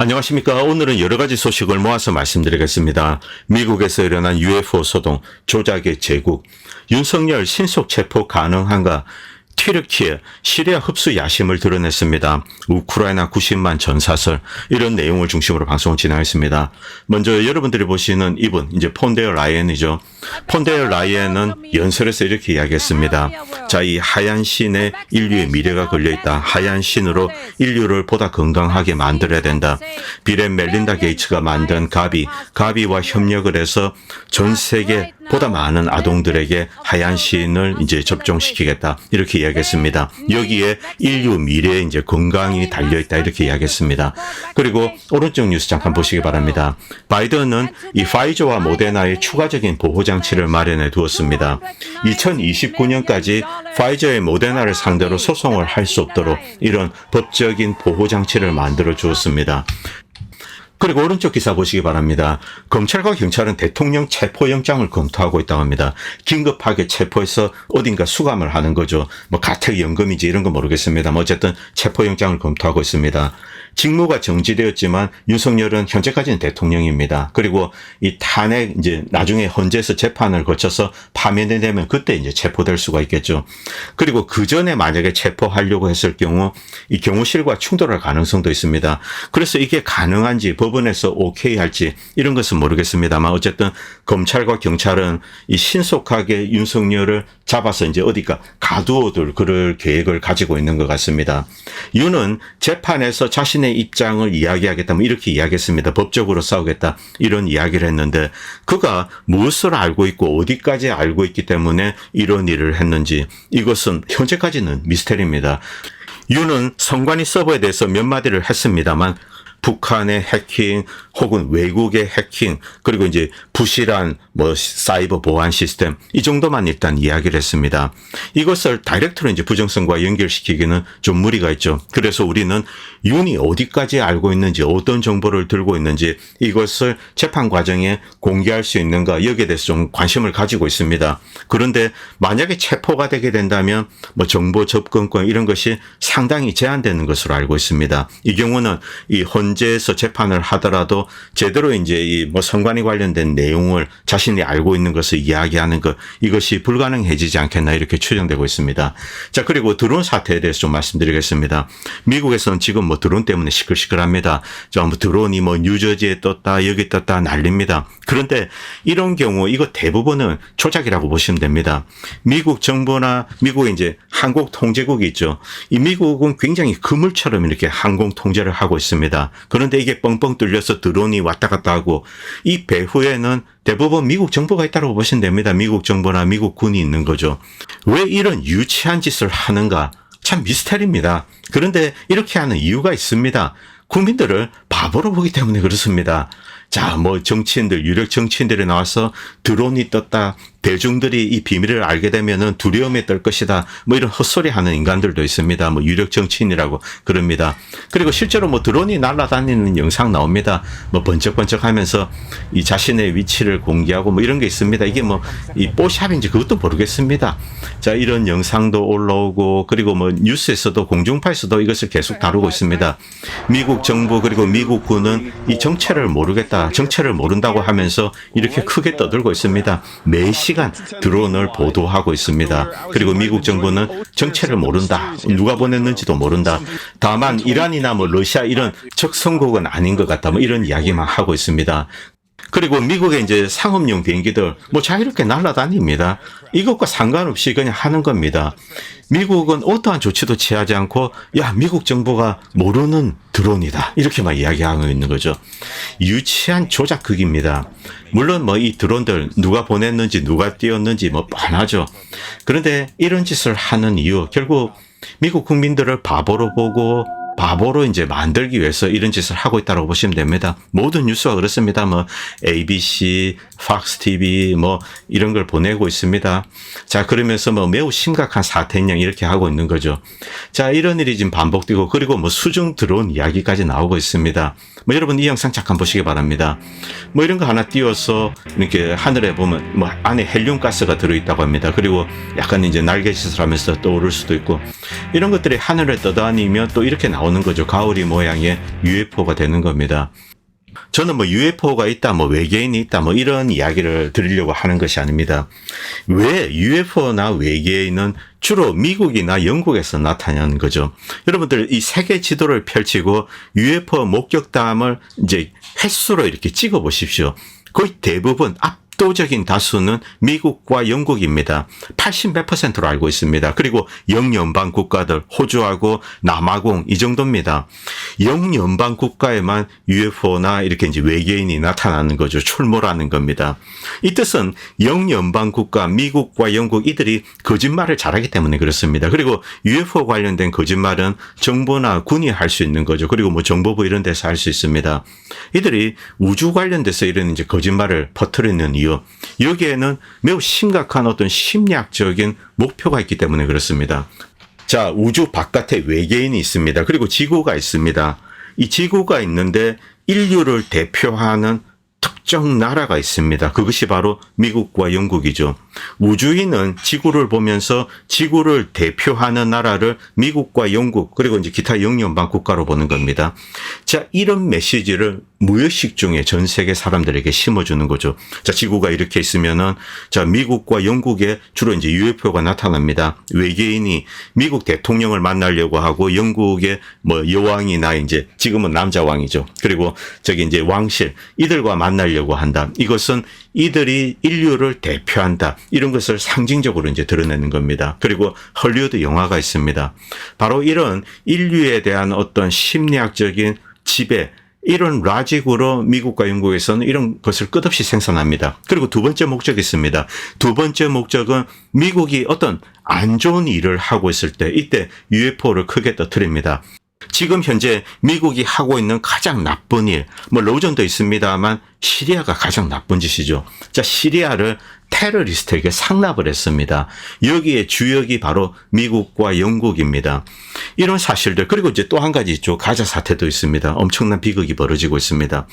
안녕하십니까. 오늘은 여러 가지 소식을 모아서 말씀드리겠습니다. 미국에서 일어난 UFO 소동, 조작의 제국, 윤석열 신속 체포 가능한가, 튀르키예, 시리아 흡수 야심을 드러냈습니다. 우크라이나 90만 전사설, 이런 내용을 중심으로 방송을 진행했습니다. 먼저 여러분들이 보시는 이분, 이제 폰데어 라이언이죠. 폰데어 라이언은 연설에서 이렇게 이야기했습니다. 자, 이 하얀 신에 인류의 미래가 걸려있다. 하얀 신으로 인류를 보다 건강하게 만들어야 된다. 빌 앤 멜린다 게이츠가 만든 가비와 협력을 해서 전 세계 보다 많은 아동들에게 하얀 신을 이제 접종시키겠다. 이렇게 이야기했습니다. 여기에 인류 미래에 이제 건강이 달려있다. 이렇게 이야기했습니다. 그리고 오른쪽 뉴스 잠깐 보시기 바랍니다. 바이든은 이 파이저와 모데나의 추가적인 보호장치를 마련해 두었습니다. 2029년까지 파이저의 모데나를 상대로 소송을 할 수 없도록 이런 법적인 보호장치를 만들어 주었습니다. 그리고 오른쪽 기사 보시기 바랍니다. 검찰과 경찰은 대통령 체포영장을 검토하고 있다고 합니다. 긴급하게 체포해서 어딘가 수감을 하는 거죠. 뭐 가택연금인지 이런 거 모르겠습니다. 어쨌든 체포영장을 검토하고 있습니다. 직무가 정지되었지만 윤석열은 현재까지는 대통령입니다. 그리고 이 탄핵 이제 나중에 헌재에서 재판을 거쳐서 파면이 되면 그때 이제 체포될 수가 있겠죠. 그리고 그 전에 만약에 체포하려고 했을 경우 이 경호실과 충돌할 가능성도 있습니다. 그래서 이게 가능한지 법원에서 오케이 할지 이런 것은 모르겠습니다만 어쨌든 검찰과 경찰은 이 신속하게 윤석열을 잡아서 이제 어디가 가두어둘 그럴 계획을 가지고 있는 것 같습니다. 윤은 재판에서 자신의 입장을 이야기하겠다 뭐 이렇게 이야기했습니다. 법적으로 싸우겠다 이런 이야기를 했는데 그가 무엇을 알고 있고 어디까지 알고 있기 때문에 이런 일을 했는지 이것은 현재까지는 미스테리입니다. 윤은 선관위 서버에 대해서 몇 마디를 했습니다만 북한의 해킹 혹은 외국의 해킹 그리고 이제 부실한 뭐 사이버 보안 시스템 이 정도만 일단 이야기를 했습니다. 이것을 다이렉트로 이제 부정선거와 연결시키기는 좀 무리가 있죠. 그래서 우리는 윤이 어디까지 알고 있는지 어떤 정보를 들고 있는지 이것을 재판 과정에 공개할 수 있는가 여기에 대해서 좀 관심을 가지고 있습니다. 그런데 만약에 체포가 되게 된다면 뭐 정보 접근권 이런 것이 상당히 제한되는 것으로 알고 있습니다. 이 경우는 이 헌재에서 재판을 하더라도 제대로 이제 이 뭐 선관위 관련된 내용을 자신이 알고 있는 것을 이야기하는 것 이것이 불가능해지지 않겠나 이렇게 추정되고 있습니다. 자, 그리고 드론 사태에 대해서 좀 말씀드리겠습니다. 미국에서는 지금 뭐 드론 때문에 시끌시끌합니다. 뭐 드론이 뭐 뉴저지에 떴다 여기 떴다 난립니다. 그런데 이런 경우 이거 대부분은 조작이라고 보시면 됩니다. 미국 정부나 미국의 이제 항공 통제국이 있죠. 이 미국은 굉장히 그물처럼 이렇게 항공 통제를 하고 있습니다. 그런데 이게 뻥뻥 뚫려서 드론이 왔다 갔다 하고 이 배후에는 대부분 미국 정부가 있다고 보시면 됩니다. 미국 정부나 미국 군이 있는 거죠. 왜 이런 유치한 짓을 하는가? 참 미스터리입니다. 그런데 이렇게 하는 이유가 있습니다. 국민들을 바보로 보기 때문에 그렇습니다. 자, 뭐 정치인들, 유력 정치인들이 나와서 드론이 떴다. 대중들이 이 비밀을 알게 되면은 두려움에 떨 것이다. 뭐 이런 헛소리 하는 인간들도 있습니다. 뭐 유력 정치인이라고 그럽니다. 그리고 실제로 뭐 드론이 날아다니는 영상 나옵니다. 뭐 번쩍번쩍 하면서 이 자신의 위치를 공개하고 뭐 이런 게 있습니다. 이게 뭐 이 뽀샵인지 그것도 모르겠습니다. 자, 이런 영상도 올라오고 그리고 뭐 뉴스에서도 공중파에서도 이것을 계속 다루고 있습니다. 미국 정부 그리고 미국 군은 이 정체를 모르겠다. 정체를 모른다고 하면서 이렇게 크게 떠들고 있습니다. 매시간 드론을 보도하고 있습니다. 그리고 미국 정부는 정체를 모른다. 누가 보냈는지도 모른다. 다만 이란이나 뭐 러시아 이런 적성국은 아닌 것 같다. 뭐 이런 이야기만 하고 있습니다. 그리고 미국의 이제 상업용 비행기들 뭐 자유롭게 날아다닙니다. 이것과 상관없이 그냥 하는 겁니다. 미국은 어떠한 조치도 취하지 않고 야 미국 정부가 모르는 드론이다 이렇게만 이야기하고 있는 거죠. 유치한 조작극입니다. 물론 뭐 이 드론들 누가 보냈는지 누가 띄웠는지 뭐 뻔하죠. 그런데 이런 짓을 하는 이유 결국 미국 국민들을 바보로 보고 바보로 이제 만들기 위해서 이런 짓을 하고 있다고 보시면 됩니다. 모든 뉴스가 그렇습니다. 뭐 ABC, Fox TV 뭐 이런 걸 보내고 있습니다. 자, 그러면서 뭐 매우 심각한 사태냐 이렇게 하고 있는 거죠. 자, 이런 일이 지금 반복되고 그리고 뭐 수중 드론 이야기까지 나오고 있습니다. 뭐 여러분 이 영상 잠깐 보시기 바랍니다. 뭐 이런 거 하나 띄워서 이렇게 하늘에 보면 뭐 안에 헬륨가스가 들어있다고 합니다. 그리고 약간 이제 날개짓을 하면서 떠오를 수도 있고, 이런 것들이 하늘에 떠다니며 또 이렇게 나오는 거죠. 가오리 모양의 UFO가 되는 겁니다. 저는 뭐 UFO가 있다, 뭐 외계인이 있다, 뭐 이런 이야기를 드리려고 하는 것이 아닙니다. 왜 UFO나 외계인은 주로 미국이나 영국에서 나타나는 거죠. 여러분들 이 세계 지도를 펼치고 UFO 목격담을 이제 횟수로 이렇게 찍어 보십시오. 거의 대부분 압도적인 다수는 미국과 영국입니다. 80몇 %로 알고 있습니다. 그리고 영연방 국가들, 호주하고 남아공 이 정도입니다. 영연방 국가에만 UFO나 이렇게 이제 외계인이 나타나는 거죠. 출몰하는 겁니다. 이 뜻은 영연방 국가, 미국과 영국 이들이 거짓말을 잘하기 때문에 그렇습니다. 그리고 UFO 관련된 거짓말은 정부나 군이 할 수 있는 거죠. 그리고 뭐 정보부 이런 데서 할 수 있습니다. 이들이 우주 관련돼서 이런 이제 거짓말을 퍼뜨리는 이유, 여기에는 매우 심각한 어떤 심리학적인 목표가 있기 때문에 그렇습니다. 자, 우주 바깥에 외계인이 있습니다. 그리고 지구가 있습니다. 이 지구가 있는데 인류를 대표하는 특정 나라가 있습니다. 그것이 바로 미국과 영국이죠. 우주인은 지구를 보면서 지구를 대표하는 나라를 미국과 영국, 그리고 이제 기타 영연방 국가로 보는 겁니다. 자, 이런 메시지를 무의식 중에 전 세계 사람들에게 심어주는 거죠. 자, 지구가 이렇게 있으면은, 자, 미국과 영국에 주로 이제 UFO가 나타납니다. 외계인이 미국 대통령을 만나려고 하고 영국의 뭐 여왕이나 이제 지금은 남자 왕이죠. 그리고 저기 이제 왕실, 이들과 만나려고 한다. 이것은 이들이 인류를 대표한다. 이런 것을 상징적으로 이제 드러내는 겁니다. 그리고 헐리우드 영화가 있습니다. 바로 이런 인류에 대한 어떤 심리학적인 지배, 이런 라직으로 미국과 영국에서는 이런 것을 끝없이 생산합니다. 그리고 두 번째 목적이 있습니다. 두 번째 목적은 미국이 어떤 안 좋은 일을 하고 있을 때 이때 UFO를 크게 터뜨립니다. 지금 현재 미국이 하고 있는 가장 나쁜 일, 뭐 로전도 있습니다만 시리아가 가장 나쁜 짓이죠. 자, 시리아를 테러리스트에게 상납을 했습니다. 여기에 주역이 바로 미국과 영국입니다. 이런 사실들, 그리고 이제 또 한 가지 있죠. 가자 사태도 있습니다. 엄청난 비극이 벌어지고 있습니다.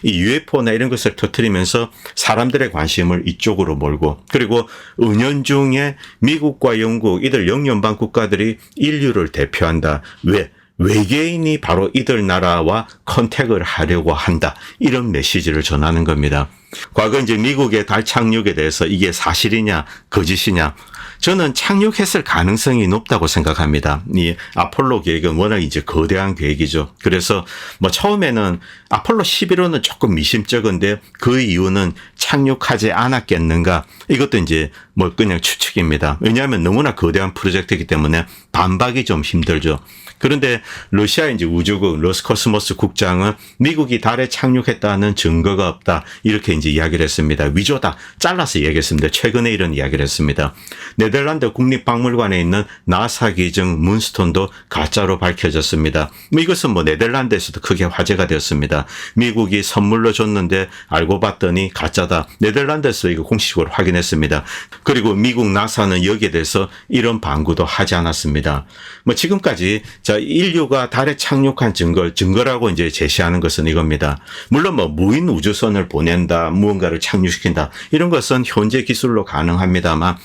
이 UFO나 이런 것을 터뜨리면서 사람들의 관심을 이쪽으로 몰고, 그리고 은연중에 미국과 영국, 이들 영연방 국가들이 인류를 대표한다. 왜? 외계인이 바로 이들 나라와 컨택을 하려고 한다. 이런 메시지를 전하는 겁니다. 과거 이제 미국의 달 착륙에 대해서 이게 사실이냐, 거짓이냐. 저는 착륙했을 가능성이 높다고 생각합니다. 이 아폴로 계획은 워낙 이제 거대한 계획이죠. 그래서 뭐 처음에는 아폴로 11호는 조금 미심쩍은데 그 이유는 착륙하지 않았겠는가. 이것도 이제 뭐 그냥 추측입니다. 왜냐하면 너무나 거대한 프로젝트이기 때문에 반박이 좀 힘들죠. 그런데 러시아 이제 우주국 로스코스모스 국장은 미국이 달에 착륙했다는 증거가 없다. 이렇게 이제 이야기를 했습니다. 위조다. 잘라서 얘기했습니다. 최근에 이런 이야기를 했습니다. 네덜란드 국립박물관에 있는 나사 기증 문스톤도 가짜로 밝혀졌습니다. 이것은 뭐 네덜란드에서도 크게 화제가 되었습니다. 미국이 선물로 줬는데 알고 봤더니 가짜다. 네덜란드에서 이거 공식으로 확인했습니다. 그리고 미국 나사는 여기에 대해서 이런 방구도 하지 않았습니다. 뭐 지금까지 자, 인류가 달에 착륙한 증거라고 이제 제시하는 것은 이겁니다. 물론 뭐 무인 우주선을 보낸다, 무언가를 착륙시킨다. 이런 것은 현재 기술로 가능합니다만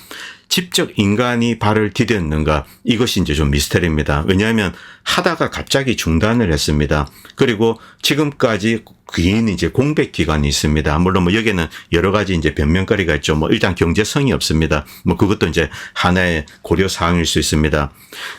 직접 인간이 발을 디뎠는가? 이것이 이제 좀 미스터리입니다. 왜냐하면 하다가 갑자기 중단을 했습니다. 그리고 지금까지 긴 이제 공백 기간이 있습니다. 물론 뭐 여기에는 여러 가지 이제 변명거리가 있죠. 뭐 일단 경제성이 없습니다. 뭐 그것도 이제 하나의 고려 사항일 수 있습니다.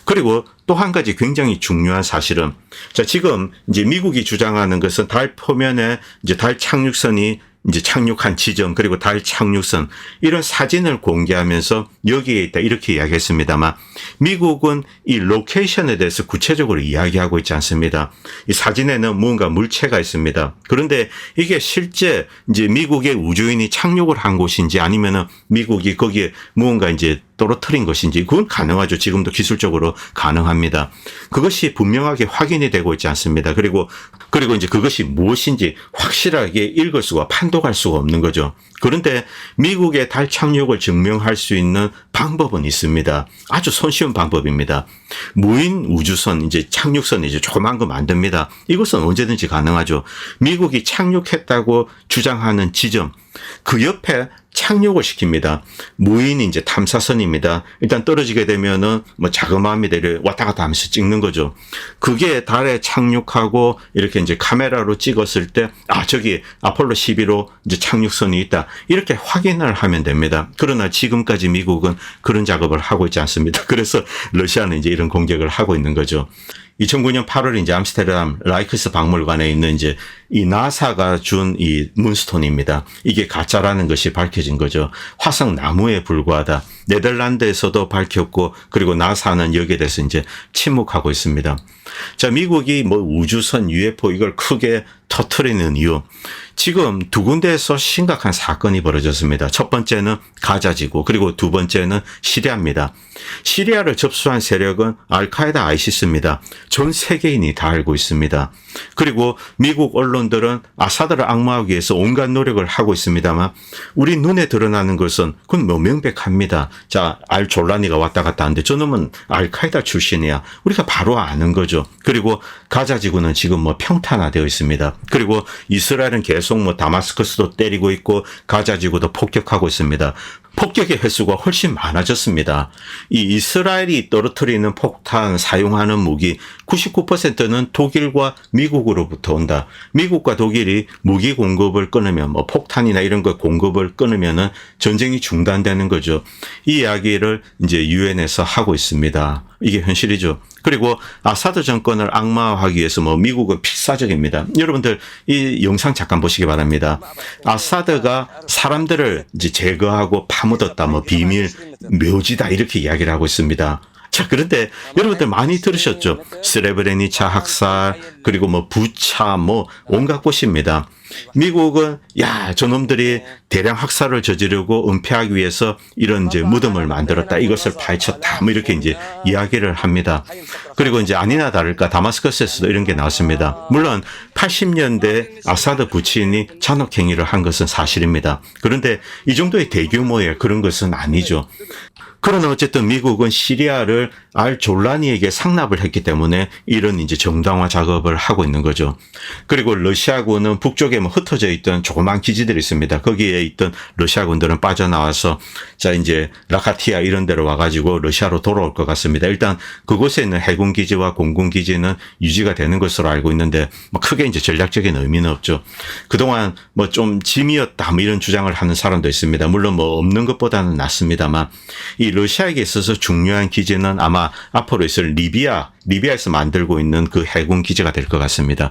그리고 또 한 가지 굉장히 중요한 사실은, 자, 지금 이제 미국이 주장하는 것은 달 표면에 이제 달 착륙선이 이제 착륙한 지점, 그리고 달 착륙선, 이런 사진을 공개하면서 여기에 있다 이렇게 이야기했습니다만, 미국은 이 로케이션에 대해서 구체적으로 이야기하고 있지 않습니다. 이 사진에는 무언가 물체가 있습니다. 그런데 이게 실제 이제 미국의 우주인이 착륙을 한 곳인지 아니면은 미국이 거기에 무언가 이제 떨어뜨린 것인지 그건 가능하죠. 지금도 기술적으로 가능합니다. 그것이 분명하게 확인이 되고 있지 않습니다. 그리고 이제 그것이 무엇인지 확실하게 읽을 수가 판독할 수가 없는 거죠. 그런데 미국의 달 착륙을 증명할 수 있는 방법은 있습니다. 아주 손쉬운 방법입니다. 무인 우주선 이제 착륙선 이제 조그만 거 만듭니다. 이것은 언제든지 가능하죠. 미국이 착륙했다고 주장하는 지점 그 옆에 착륙을 시킵니다. 무인 이제 탐사선입니다. 일단 떨어지게 되면은 뭐 자그마합니다. 이렇게 왔다 갔다 하면서 찍는 거죠. 그게 달에 착륙하고 이렇게 이제 카메라로 찍었을 때, 저기 아폴로 11호 이제 착륙선이 있다. 이렇게 확인을 하면 됩니다. 그러나 지금까지 미국은 그런 작업을 하고 있지 않습니다. 그래서 러시아는 이제 이런 공격을 하고 있는 거죠. 2009년 8월 이제 암스테르담 라이크스 박물관에 있는 이제 이 나사가 준 이 문스톤입니다. 이게 가짜라는 것이 밝혀진 거죠. 화성 나무에 불과하다. 네덜란드에서도 밝혔고 그리고 나사는 여기에 대해서 이제 침묵하고 있습니다. 자, 미국이 뭐 우주선 UFO 이걸 크게 터트리는 이유. 지금 두 군데에서 심각한 사건이 벌어졌습니다. 첫 번째는 가자지구, 그리고 두 번째는 시리아입니다. 시리아를 접수한 세력은 알카에다 아이시스입니다. 전 세계인이 다 알고 있습니다. 그리고 미국 언론들은 아사드를 악마하기 위해서 온갖 노력을 하고 있습니다만 우리 눈에 드러나는 것은 그건 뭐 명백합니다. 자, 알졸라니가 왔다 갔다 하는데 저놈은 알카에다 출신이야. 우리가 바로 아는 거죠. 그리고 가자지구는 지금 뭐 평탄화되어 있습니다. 그리고 이스라엘은 계속 뭐 다마스커스도 때리고 있고 가자지구도 폭격하고 있습니다. 폭격의 횟수가 훨씬 많아졌습니다. 이 이스라엘이 떨어뜨리는 폭탄 사용하는 무기 99%는 독일과 미국으로부터 온다. 미국과 독일이 무기 공급을 끊으면 뭐 폭탄이나 이런 거 공급을 끊으면은 전쟁이 중단되는 거죠. 이 이야기를 이제 유엔에서 하고 있습니다. 이게 현실이죠. 그리고 아사드 정권을 악마화하기 위해서 뭐 미국은 필사적입니다. 여러분들 이 영상 잠깐 보시기 바랍니다. 아사드가 사람들을 이제 제거하고 파묻었다, 뭐 비밀 묘지다 이렇게 이야기를 하고 있습니다. 자, 그런데 여러분들 많이 들으셨죠? 스레브레니차 학살, 그리고 뭐 부차, 뭐 온갖 곳입니다. 미국은 저놈들이 대량 학살을 저지르고 은폐하기 위해서 이런 이제 무덤을 만들었다. 이것을 파헤쳤다. 뭐 이렇게 이제 이야기를 합니다. 그리고 이제 아니나 다를까 다마스커스에서도 이런 게 나왔습니다. 물론 80년대 아사드 부친이 잔혹 행위를 한 것은 사실입니다. 그런데 이 정도의 대규모의 그런 것은 아니죠. 그러나 어쨌든 미국은 시리아를 알졸라니에게 상납을 했기 때문에 이런 이제 정당화 작업을 하고 있는 거죠. 그리고 러시아군은 북쪽에 뭐 흩어져 있던 조그만 기지들이 있습니다. 거기에 있던 러시아군들은 빠져나와서 자, 이제 라카티아 이런 데로 와가지고 러시아로 돌아올 것 같습니다. 일단 그곳에 있는 해군 기지와 공군 기지는 유지가 되는 것으로 알고 있는데 뭐 크게 이제 전략적인 의미는 없죠. 그동안 뭐 좀 짐이었다 뭐 이런 주장을 하는 사람도 있습니다. 물론 뭐 없는 것보다는 낫습니다만 이 러시아에게 있어서 중요한 기지는 아마 앞으로 있을 리비아에서 만들고 있는 그 해군 기지가 될 것 같습니다.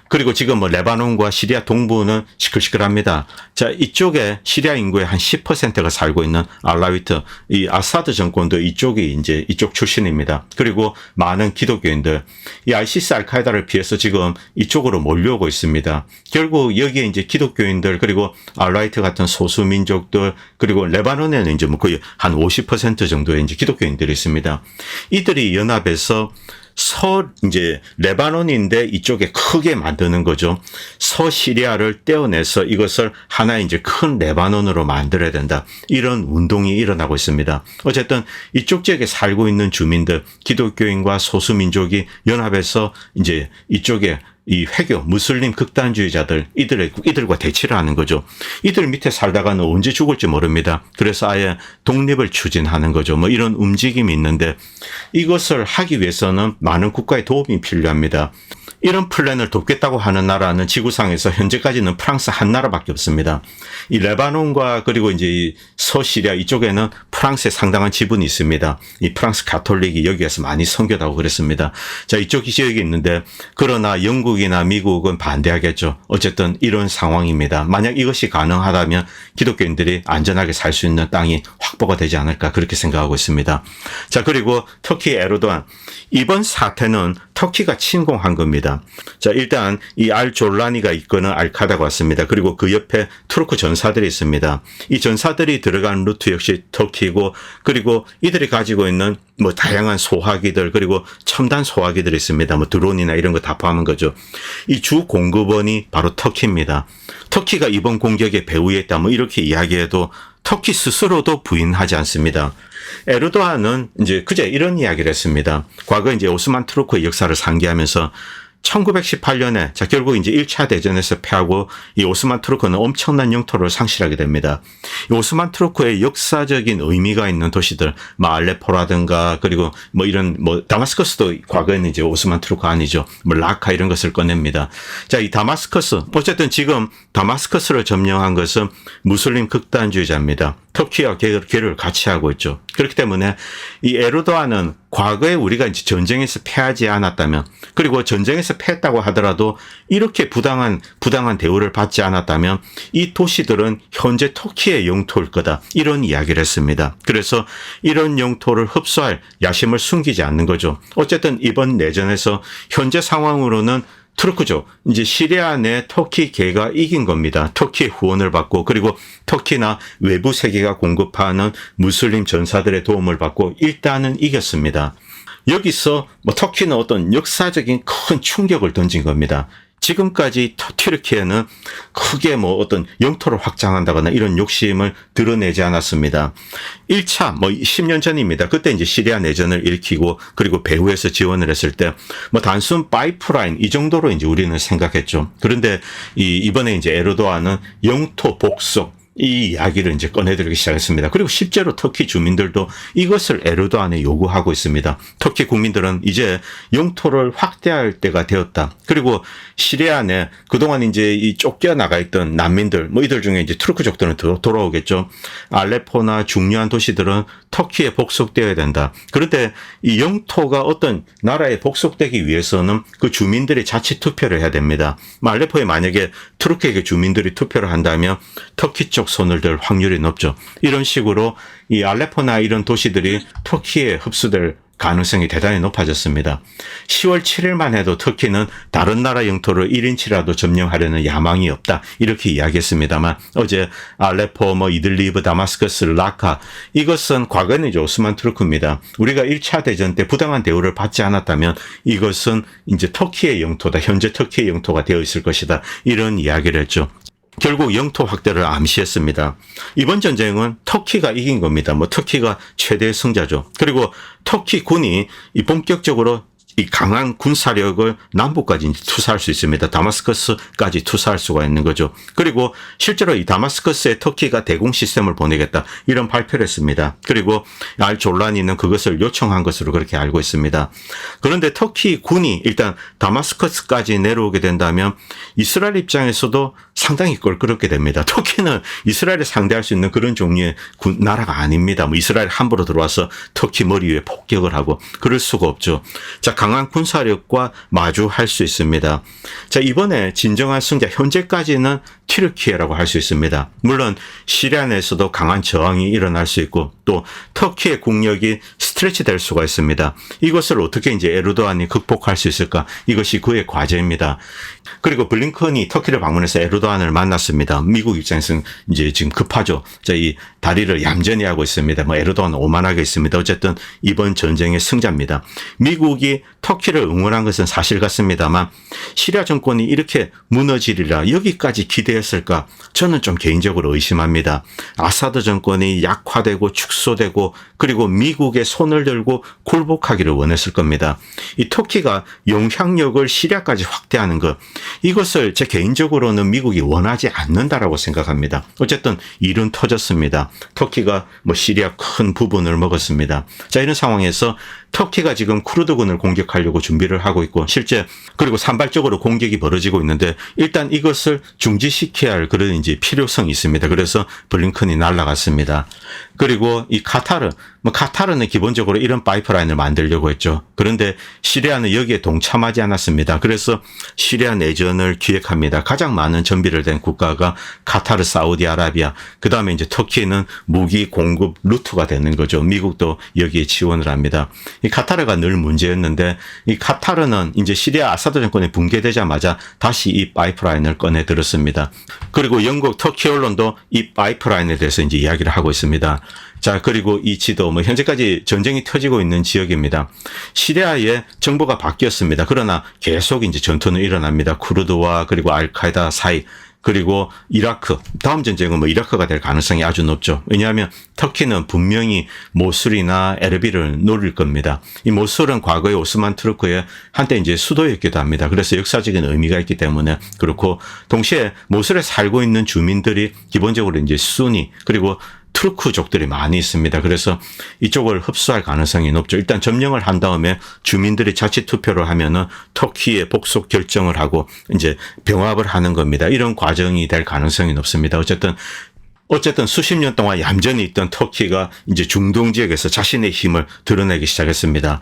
그리고 지금 뭐 레바논과 시리아 동부는 시끌시끌합니다. 자, 이쪽에 시리아 인구의 한 10%가 살고 있는 알라위트, 이 아사드 정권도 이쪽이 이제 이쪽 출신입니다. 그리고 많은 기독교인들, 이 아이시스 알카에다를 피해서 지금 이쪽으로 몰려오고 있습니다. 결국 여기에 이제 기독교인들, 그리고 알라위트 같은 소수민족들, 그리고 레바논에는 이제 뭐 거의 한 50% 정도의 이제 기독교인들이 있습니다. 이들이 연합해서 이제 레바논인데 이쪽에 크게 만드는 거죠. 서시리아를 떼어내서 이것을 하나의 이제 큰 레바논으로 만들어야 된다. 이런 운동이 일어나고 있습니다. 어쨌든 이쪽 지역에 살고 있는 주민들, 기독교인과 소수민족이 연합해서 이제 이쪽에 이 회교, 무슬림 극단주의자들, 이들과 대치를 하는 거죠. 이들 밑에 살다가는 언제 죽을지 모릅니다. 그래서 아예 독립을 추진하는 거죠. 뭐 이런 움직임이 있는데 이것을 하기 위해서는 많은 국가의 도움이 필요합니다. 이런 플랜을 돕겠다고 하는 나라는 지구상에서 현재까지는 프랑스 한 나라밖에 없습니다. 이 레바논과 그리고 이제 이 서시리아 이쪽에는 프랑스의 상당한 지분이 있습니다. 이 프랑스 가톨릭이 여기에서 많이 선교하고 그랬습니다. 자, 이쪽 지역이 있는데 그러나 영국 중국이나 미국은 반대하겠죠. 어쨌든 이런 상황입니다. 만약 이것이 가능하다면 기독교인들이 안전하게 살 수 있는 땅이 확보가 되지 않을까 그렇게 생각하고 있습니다. 자, 그리고 터키 에르도안. 이번 사태는 터키가 침공한 겁니다. 자, 일단 이 알졸라니가 이끄는 알카다가 왔습니다. 그리고 그 옆에 투르크 전사들이 있습니다. 이 전사들이 들어간 루트 역시 터키고, 그리고 이들이 가지고 있는 뭐 다양한 소화기들, 그리고 첨단 소화기들이 있습니다. 뭐 드론이나 이런 거 다 포함한 거죠. 이 주 공급원이 바로 터키입니다. 터키가 이번 공격에 배후에 뭐 이렇게 이야기해도 터키 스스로도 부인하지 않습니다. 에르도안은 이제 그제 이런 이야기를 했습니다. 과거 이제 오스만 투르크의 역사를 상기하면서 1918년에 자 결국 이제 1차 대전에서 패하고 이 오스만 투르크는 엄청난 영토를 상실하게 됩니다. 이 오스만 투르크의 역사적인 의미가 있는 도시들, 뭐 알레포라든가 그리고 뭐 이런 뭐 다마스커스도 과거에는 이제 오스만 투르크 아니죠. 뭐 라카 이런 것을 꺼냅니다. 자, 이 다마스커스 어쨌든 지금 다마스커스를 점령한 것은 무슬림 극단주의자입니다. 터키와 계를 같이 하고 있죠. 그렇기 때문에 이 에르도안은 과거에 우리가 이제 전쟁에서 패하지 않았다면, 그리고 전쟁에서 패했다고 하더라도 이렇게 부당한 대우를 받지 않았다면 이 도시들은 현재 터키의 영토일 거다. 이런 이야기를 했습니다. 그래서 이런 영토를 흡수할 야심을 숨기지 않는 거죠. 어쨌든 이번 내전에서 현재 상황으로는 투르크죠. 이제 시리아 내 터키계가 이긴 겁니다. 터키의 후원을 받고, 그리고 터키나 외부 세계가 공급하는 무슬림 전사들의 도움을 받고 일단은 이겼습니다. 여기서 뭐 터키는 어떤 역사적인 큰 충격을 던진 겁니다. 지금까지 튀르키예는 크게 뭐 어떤 영토를 확장한다거나 이런 욕심을 드러내지 않았습니다. 1차 뭐 10년 전입니다. 그때 이제 시리아 내전을 일으키고, 그리고 배후에서 지원을 했을 때 뭐 단순 파이프라인 이 정도로 이제 우리는 생각했죠. 그런데 이번에 이제 에르도안은 영토 복속 이 이야기를 이제 꺼내들기 시작했습니다. 그리고 실제로 터키 주민들도 이것을 에르도안에 요구하고 있습니다. 터키 국민들은 이제 영토를 확대할 때가 되었다. 그리고 시리아 내 그동안 이제 이 쫓겨나가 있던 난민들, 뭐 이들 중에 이제 투르크족들은 돌아오겠죠. 알레포나 중요한 도시들은 터키에 복속되어야 된다. 그런데 이 영토가 어떤 나라에 복속되기 위해서는 그 주민들이 자치 투표를 해야 됩니다. 알레포에 만약에 투르크에게 주민들이 투표를 한다면 터키 쪽 손을 들 확률이 높죠. 이런 식으로 이 알레포나 이런 도시들이 터키에 흡수될 가능성이 대단히 높아졌습니다. 10월 7일만 해도 터키는 다른 나라 영토를 1인치라도 점령하려는 야망이 없다. 이렇게 이야기했습니다만 어제 알레포, 뭐 이들리브, 다마스커스, 라카 이것은 과거에는 이제 오스만 투르크입니다. 우리가 1차 대전 때 부당한 대우를 받지 않았다면 이것은 이제 터키의 영토다. 현재 터키의 영토가 되어 있을 것이다. 이런 이야기를 했죠. 결국 영토 확대를 암시했습니다. 이번 전쟁은 터키가 이긴 겁니다. 뭐 터키가 최대 승자죠. 그리고 터키 군이 본격적으로 이 강한 군사력을 남부까지 투사할 수 있습니다. 다마스커스까지 투사할 수가 있는 거죠. 그리고 실제로 이 다마스커스에 터키가 대공 시스템을 보내겠다 이런 발표를 했습니다. 그리고 알졸라니는 그것을 요청한 것으로 그렇게 알고 있습니다. 그런데 터키 군이 일단 다마스커스까지 내려오게 된다면 이스라엘 입장에서도 상당히 껄끄럽게 됩니다. 터키는 이스라엘을 상대할 수 있는 그런 종류의 나라가 아닙니다. 뭐 이스라엘 함부로 들어와서 터키 머리 위에 폭격을 하고 그럴 수가 없죠. 자, 강한 군사력과 마주할 수 있습니다. 자, 이번에 진정한 승자, 현재까지는 튀르키예라고 할 수 있습니다. 물론 시리아 내에서도 강한 저항이 일어날 수 있고 또 터키의 국력이 스트레치 될 수가 있습니다. 이것을 어떻게 이제 에르도안이 극복할 수 있을까? 이것이 그의 과제입니다. 그리고 블링컨이 터키를 방문해서 에르도안을 만났습니다. 미국 입장에서는 이제 지금 급하죠. 자, 이 다리를 얌전히 하고 있습니다. 뭐 에르도안 오만하게 있습니다. 어쨌든 이번 전쟁의 승자입니다. 미국이 터키를 응원한 것은 사실 같습니다만 시리아 정권이 이렇게 무너지리라 여기까지 기대했을까? 저는 좀 개인적으로 의심합니다. 아사드 정권이 약화되고 축소되고 그리고 미국의 손을 들고 굴복하기를 원했을 겁니다. 이 터키가 영향력을 시리아까지 확대하는 것, 이것을 제 개인적으로는 미국이 원하지 않는다라고 생각합니다. 어쨌든 일은 터졌습니다. 터키가 뭐 시리아 큰 부분을 먹었습니다. 자, 이런 상황에서 터키가 지금 쿠르드군을 공격하려고 준비를 하고 있고 실제 그리고 산발적으로 공격이 벌어지고 있는데 일단 이것을 중지시켜야 할 그런 이제 필요성이 있습니다. 그래서 블링컨이 날아갔습니다. 그리고 이 카타르는 기본적으로 이런 파이프라인을 만들려고 했죠. 그런데 시리아는 여기에 동참하지 않았습니다. 그래서 시리아 내전을 기획합니다. 가장 많은 전비를 댄 국가가 카타르, 사우디아라비아, 그 다음에 이제 터키는 무기 공급 루트가 되는 거죠. 미국도 여기에 지원을 합니다. 이 카타르가 늘 문제였는데 이 카타르는 이제 시리아 아사드 정권이 붕괴되자마자 다시 이 파이프라인을 꺼내 들었습니다. 그리고 영국, 터키 언론도 이 파이프라인에 대해서 이제 이야기를 하고 있습니다. 자, 그리고 이 지도 현재까지 전쟁이 터지고 있는 지역입니다. 시리아의 정부가 바뀌었습니다. 그러나 계속 이제 전투는 일어납니다. 쿠르드와 그리고 알카에다 사이, 그리고 이라크, 다음 전쟁은 이라크가 될 가능성이 아주 높죠. 왜냐하면 터키는 분명히 모술이나 에르빌을 노릴 겁니다. 이 모술은 과거에 오스만 투르크의 한때 이제 수도였기도 합니다. 그래서 역사적인 의미가 있기 때문에 그렇고, 동시에 모술에 살고 있는 주민들이 기본적으로 이제 수니 그리고 투르크족들이 많이 있습니다. 그래서 이쪽을 흡수할 가능성이 높죠. 일단 점령을 한 다음에 주민들이 자치 투표를 하면은 터키에 복속 결정을 하고 이제 병합을 하는 겁니다. 이런 과정이 될 가능성이 높습니다. 어쨌든 수십 년 동안 얌전히 있던 터키가 이제 중동 지역에서 자신의 힘을 드러내기 시작했습니다.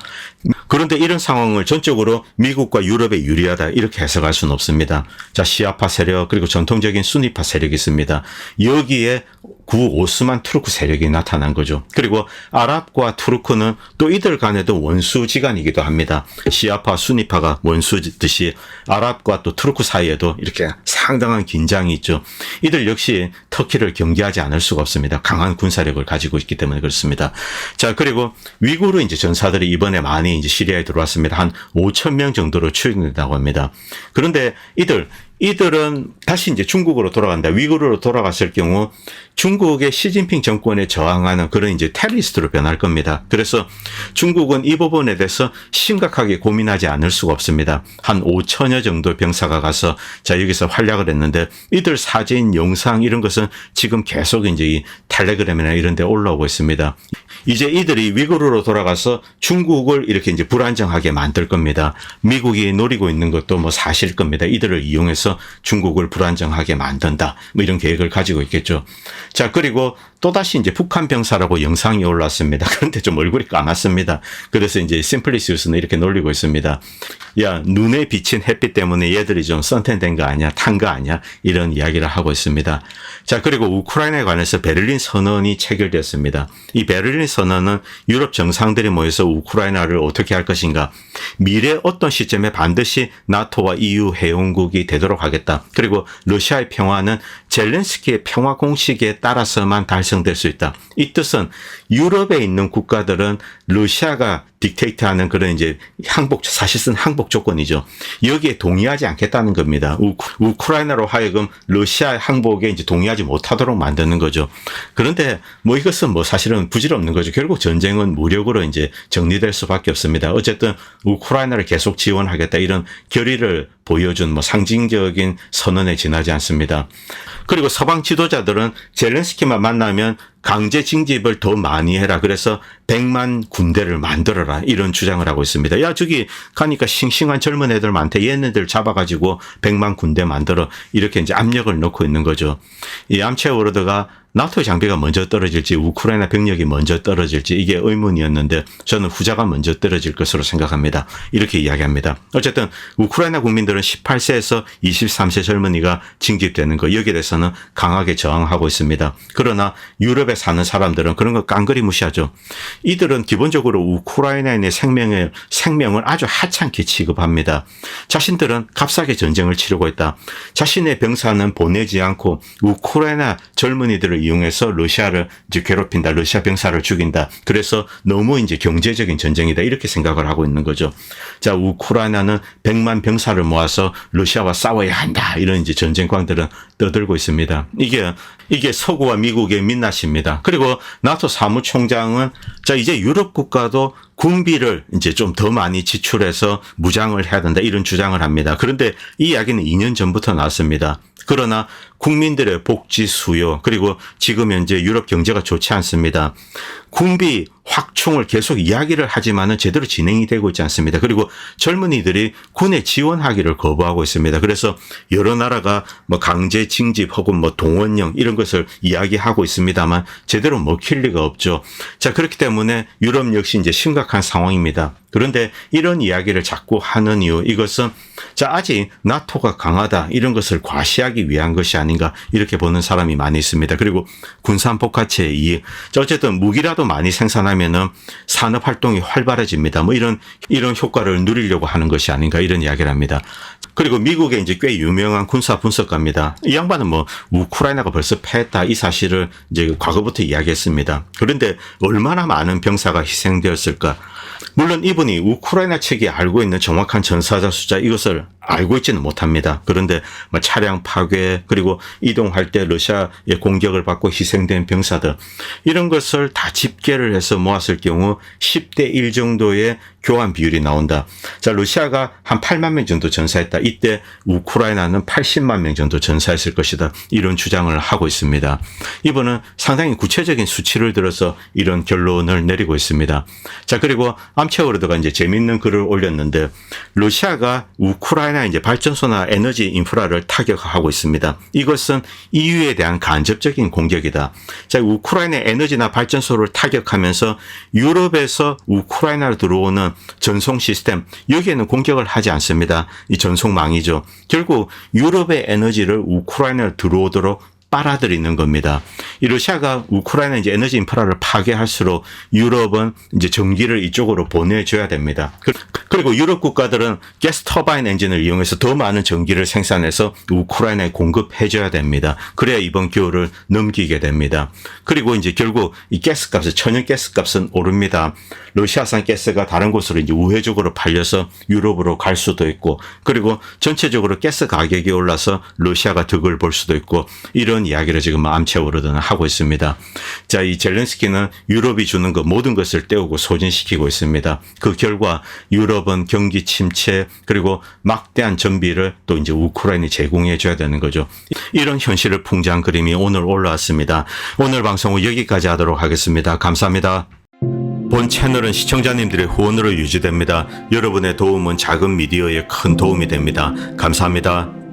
그런데 이런 상황을 전적으로 미국과 유럽에 유리하다 이렇게 해석할 수는 없습니다. 자, 시아파 세력 그리고 전통적인 수니파 세력이 있습니다. 여기에 구 오스만 투르크 세력이 나타난 거죠. 그리고 아랍과 투르크는 또 이들 간에도 원수지간이기도 합니다. 시아파, 수니파가 원수듯이 아랍과 또 투르크 사이에도 이렇게 상당한 긴장이 있죠. 이들 역시 터키를 경계하지 않을 수가 없습니다. 강한 군사력을 가지고 있기 때문에 그렇습니다. 자, 그리고 위구르 이제 전사들이 이번에 많이 이제 시리아에 들어왔습니다. 한 5,000명 정도로 추정된다고 합니다. 그런데 이들은 다시 이제 중국으로 돌아간다. 위구르로 돌아갔을 경우 중국의 시진핑 정권에 저항하는 그런 이제 테러리스트로 변할 겁니다. 그래서 중국은 이 부분에 대해서 심각하게 고민하지 않을 수가 없습니다. 한 5천여 정도 병사가 가서 자, 여기서 활약을 했는데 이들 사진, 영상 이런 것은 지금 계속 이제 이 텔레그램이나 이런 데 올라오고 있습니다. 이제 이들이 위구르로 돌아가서 중국을 이렇게 이제 불안정하게 만들 겁니다. 미국이 노리고 있는 것도 사실일 겁니다. 이들을 이용해서 중국을 불안정하게 만든다. 이런 계획을 가지고 있겠죠. 자, 그리고 또다시 이제 북한 병사라고 영상이 올랐습니다. 그런데 좀 얼굴이 까맣습니다. 그래서 이제 심플리시우스는 이렇게 놀리고 있습니다. 야, 눈에 비친 햇빛 때문에 얘들이 좀 선탠된 거 아니야? 탄 거 아니야? 이런 이야기를 하고 있습니다. 자, 그리고 우크라이나에 관해서 베를린 선언이 체결됐습니다. 이 베를린 선언은 유럽 정상들이 모여서 우크라이나를 어떻게 할 것인가, 미래 어떤 시점에 반드시 나토와 EU 회원국이 되도록 하겠다. 그리고 러시아의 평화는 젤렌스키의 평화 공식에 따라서만 달성될 수 있다. 이 뜻은 유럽에 있는 국가들은 러시아가 딕테이트하는 그런 이제 사실상 항복 조건이죠. 여기에 동의하지 않겠다는 겁니다. 우크라이나로 하여금 러시아 항복에 이제 동의하지 못하도록 만드는 거죠. 그런데 이것은 사실은 부질없는 거죠. 결국 전쟁은 무력으로 이제 정리될 수밖에 없습니다. 어쨌든 우크라이나를 계속 지원하겠다 이런 결의를 보여준 상징적인 선언에 지나지 않습니다. 그리고 서방 지도자들은 젤렌스키만 만나면 강제 징집을 더 많이 해라. 그래서 100만 군대를 만들어라. 이런 주장을 하고 있습니다. 야, 저기 가니까 싱싱한 젊은 애들 많대. 얘네들 잡아가지고 100만 군대 만들어. 이렇게 이제 압력을 넣고 있는 거죠. 이 암체워로드가 나토 장비가 먼저 떨어질지 우크라이나 병력이 먼저 떨어질지 이게 의문이었는데 저는 후자가 먼저 떨어질 것으로 생각합니다. 이렇게 이야기합니다. 어쨌든 우크라이나 국민들은 18세에서 23세 젊은이가 징집되는 거 여기에 대해서는 강하게 저항하고 있습니다. 그러나 유럽에 사는 사람들은 그런 거 깡그리 무시하죠. 이들은 기본적으로 우크라이나인의 생명을 아주 하찮게 취급합니다. 자신들은 값싸게 전쟁을 치르고 있다. 자신의 병사는 보내지 않고 우크라이나 젊은이들을 이용해서 러시아를 이제 괴롭힌다. 러시아 병사를 죽인다. 그래서 너무 이제 경제적인 전쟁이다. 이렇게 생각을 하고 있는 거죠. 자, 우크라이나는 100만 병사를 모아서 러시아와 싸워야 한다. 이런 이제 전쟁광들은 떠들고 있습니다. 이게 서구와 미국의 민낯입니다. 그리고 나토 사무총장은 자, 이제 유럽 국가도 군비를 이제 좀 더 많이 지출해서 무장을 해야 된다. 이런 주장을 합니다. 그런데 이 이야기는 2년 전부터 나왔습니다. 그러나 국민들의 복지 수요 그리고 지금 현재 유럽 경제가 좋지 않습니다. 군비 확충을 계속 이야기를 하지만은 제대로 진행이 되고 있지 않습니다. 그리고 젊은이들이 군에 지원하기를 거부하고 있습니다. 그래서 여러 나라가 뭐 강제 징집 혹은 뭐 동원령 이런 것을 이야기하고 있습니다만 제대로 먹힐 리가 없죠. 자, 그렇기 때문에 유럽 역시 이제 심각한 상황입니다. 그런데 이런 이야기를 자꾸 하는 이유, 이것은 자, 아직 나토가 강하다 이런 것을 과시하기 위한 것이 아닌가 이렇게 보는 사람이 많이 있습니다. 그리고 군산복합체의 이익, 자, 어쨌든 무기라도 많이 생산하면은 산업 활동이 활발해집니다. 뭐 이런 효과를 누리려고 하는 것이 아닌가 이런 이야기를 합니다. 그리고 미국의 이제 꽤 유명한 군사 분석가입니다. 이 양반은 뭐 우크라이나가 벌써 패했다 이 사실을 이제 과거부터 이야기했습니다. 그런데 얼마나 많은 병사가 희생되었을까? 물론 이분이 우크라이나 측이 알고 있는 정확한 전사자 숫자 이것을 알고 있지는 못합니다. 그런데 뭐 차량 파괴 그리고 이동할 때 러시아의 공격을 받고 희생된 병사들 이런 것을 다 집계를 해서 모았을 경우 10대 1 정도의 교환 비율이 나온다. 자, 러시아가 한 8만 명 정도 전사했다. 이때 우크라이나는 80만 명 정도 전사했을 것이다. 이런 주장을 하고 있습니다. 이분은 상당히 구체적인 수치를 들어서 이런 결론을 내리고 있습니다. 자, 그리고 암체워르드가 이제 재밌는 글을 올렸는데 러시아가 우크라이나 이제 발전소나 에너지 인프라를 타격하고 있습니다. 이것은 EU에 대한 간접적인 공격이다. 자, 우크라이나 에너지나 발전소를 타격하면서 유럽에서 우크라이나로 들어오는 전송 시스템 여기에는 공격을 하지 않습니다. 이 전송망이죠. 결국 유럽의 에너지를 우크라이나로 들어오도록 빨아들이는 겁니다. 이 러시아가 우크라이나 이제 에너지 인프라를 파괴할수록 유럽은 이제 전기를 이쪽으로 보내줘야 됩니다. 그리고 유럽 국가들은 가스 터바인 엔진을 이용해서 더 많은 전기를 생산해서 우크라이나에 공급해줘야 됩니다. 그래야 이번 겨울을 넘기게 됩니다. 그리고 이제 결국 이 가스값은 천연 가스값은 오릅니다. 러시아산 가스가 다른 곳으로 이제 우회적으로 팔려서 유럽으로 갈 수도 있고, 그리고 전체적으로 가스 가격이 올라서 러시아가 덕을 볼 수도 있고 이런 이야기를 지금 암체워르드는 하고 있습니다. 자, 이 젤렌스키는 유럽이 주는 것 모든 것을 떼우고 소진시키고 있습니다. 그 결과 유럽은 경기 침체 그리고 막대한 전비를 또 이제 우크라이나에 제공해 줘야 되는 거죠. 이런 현실을 풍자한 그림이 오늘 올라왔습니다. 오늘 방송은 여기까지 하도록 하겠습니다. 감사합니다. 본 채널은 시청자님들의 후원으로 유지됩니다. 여러분의 도움은 작은 미디어에 큰 도움이 됩니다. 감사합니다.